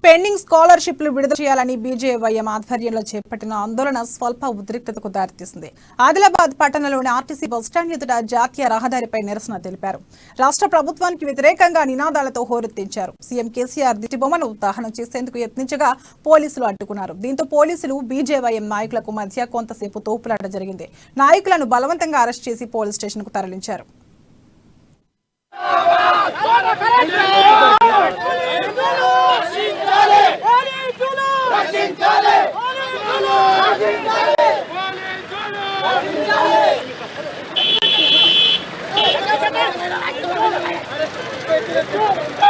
Pending స్కాలర్షిప్లు విడుదల చేయాలని బీజేవైఎం ఆధ్వర్యంలో చేపట్టిన ఆందోళన స్వల్ప ఉద్రిక్తతకు దారితీసింది. ఆదిలాబాద్ పట్టణంలోని ఆర్టీసీ బస్టాండ్ ఎదుట జాతీయ రహదారిపై నిరసన తెలిపారు. రాష్ట్ర ప్రభుత్వానికి వ్యతిరేకంగా నినాదాలతో హోరెత్తించారు. సీఎం కేసీఆర్ దిష్టిబొమ్మను దహనం చేసేందుకు యత్నించగా పోలీసులు అడ్డుకున్నారు. దీంతో పోలీసులు బీజేవైఎం నాయకులకు మధ్య కొంతసేపు తోపులాట జరిగింది. నాయకులను బలవంతంగా అరెస్ట్ చేసి పోలీస్ స్టేషన్కు తరలించారు. Let's go!